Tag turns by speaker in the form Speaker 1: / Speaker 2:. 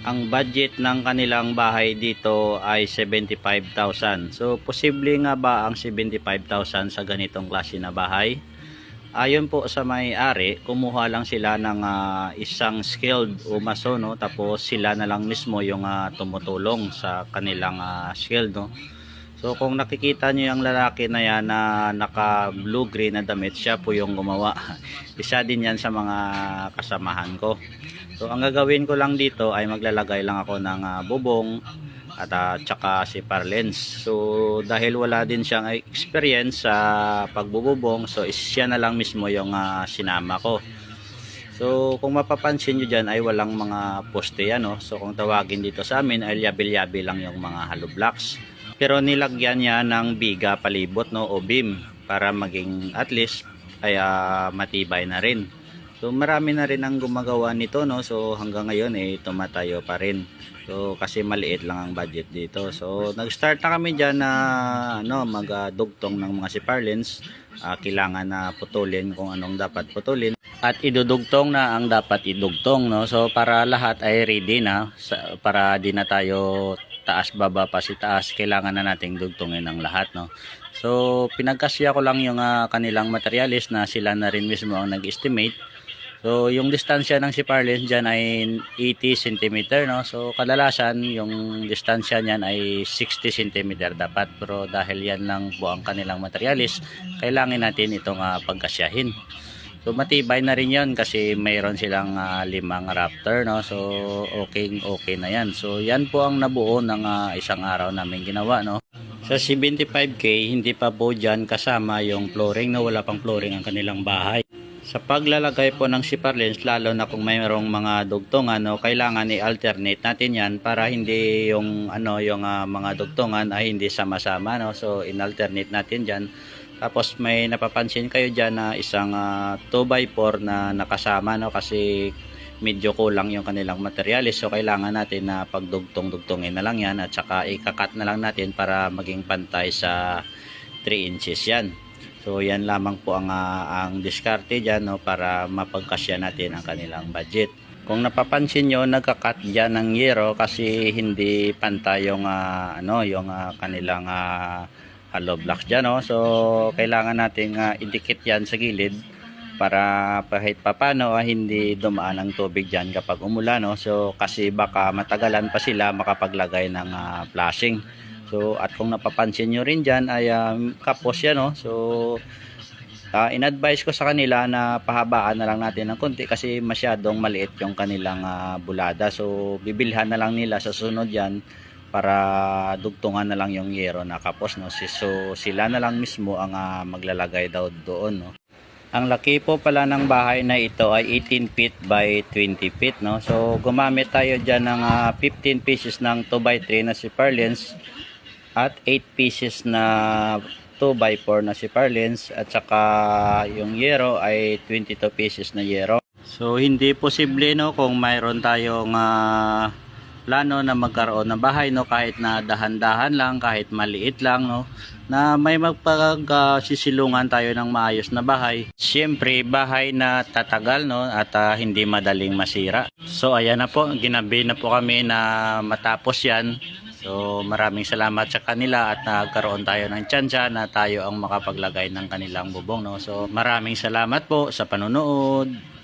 Speaker 1: Ang budget ng kanilang bahay dito ay 75,000. So posible nga ba ang 75,000 sa ganitong klase na bahay? Ayon po sa may-ari, kumuha lang sila ng isang skilled o mason, no? Tapos sila na lang mismo yung tumutulong sa kanilang skilled, no? So kung nakikita nyo yung lalaki na yan na naka blue green na damit, siya po yung gumawa. Isa din yan sa mga kasamahan ko. So ang gagawin ko lang dito ay maglalagay lang ako ng bubong at tsaka si parlens. So dahil wala din siyang experience sa pagbububong, so siya na lang mismo yung sinama ko. So kung mapapansin nyo dyan ay walang mga poste yan, no? So kung tawagin dito sa amin ay yabil-yabil lang yung mga hollow blocks. Pero nilagyan niya ng biga palibot, no, o beam para maging at least ay matibay na rin. So marami na rin ang gumagawa nito, no. So hanggang ngayon tumatayo pa rin. So kasi maliit lang ang budget dito. So nag-start na kami diyan na magdugtong ng mga siparlens. Kailangan na putulin kung anong dapat putulin at idudugtong na ang dapat idugtong, no. So para lahat ay ready na, para di na tayo taas baba pa si taas, kailangan na nating dugtungin ang lahat, no. So pinagkasya ko lang yung kanilang materialis na sila na rin mismo ang nag-estimate. So yung distansya ng siparlens dyan ay 80 cm, no. So kadalasan yung distansya niyan ay 60 cm dapat, pero dahil yan lang po ang kanilang materialis, kailangan natin itong pagkasyahin. So matibay na rin yan kasi mayroon silang 5 Raptor, no. So okay na yan. So yan po ang nabuo ng isang araw namin ginawa, no. Sa 75k hindi pa po dyan kasama yung flooring, no. Wala pang flooring ang kanilang bahay. Sa paglalagay po ng siparlens, lalo na kung mayroong mga dugtungan, no, kailangan i-alternate natin yan para hindi yung mga dugtungan ay hindi sama-sama, no. So in-alternate natin dyan. Tapos may napapansin kayo dyan na isang 2x4 na nakasama, no, kasi medyo kulang yung kanilang materialis. So kailangan natin na pagdugtong-dugtongin na lang yan at saka ikakat na lang natin para maging pantay sa 3 inches yan. So yan lamang po ang diskarte dyan, no, para mapagkasya natin ang kanilang budget. Kung napapansin nyo, nagkakat dyan ng yero kasi hindi pantay yung kanilang hollow blocks dyan, no. So kailangan nating idikit yan sa gilid para kahit papano hindi dumaan ang tubig dyan kapag umulan, no. So kasi baka matagalan pa sila makapaglagay ng flashing. So at kung napapansin nyo rin dyan ay kapos yan, no. So in-advise ko sa kanila na pahabaan na lang natin ng konti kasi masyadong maliit yung kanilang bulada. So bibilhan na lang nila sa sunod yan para dugtungan na lang yung yero na kapos, no. So sila na lang mismo ang maglalagay daw doon, no. Ang laki po pala ng bahay na ito ay 18 feet by 20 feet, no. So gumamit tayo dyan ng 15 pieces ng 2x3 na siparlens at 8 pieces na 2x4 na siparlens at saka yung yero ay 22 pieces na yero. So hindi posible, no, kung mayroon tayong plano na magkaroon ng bahay, no, kahit na dahan-dahan lang, kahit maliit lang, no, na may magpagsisilungan tayo ng maayos na bahay. Siyempre bahay na tatagal, no, at hindi madaling masira. So ayan na po, ginabi na po kami na matapos yan. So maraming salamat sa kanila at nagkaroon tayo ng tsansya na tayo ang makapaglagay ng kanilang bubong, no. So maraming salamat po sa panonood.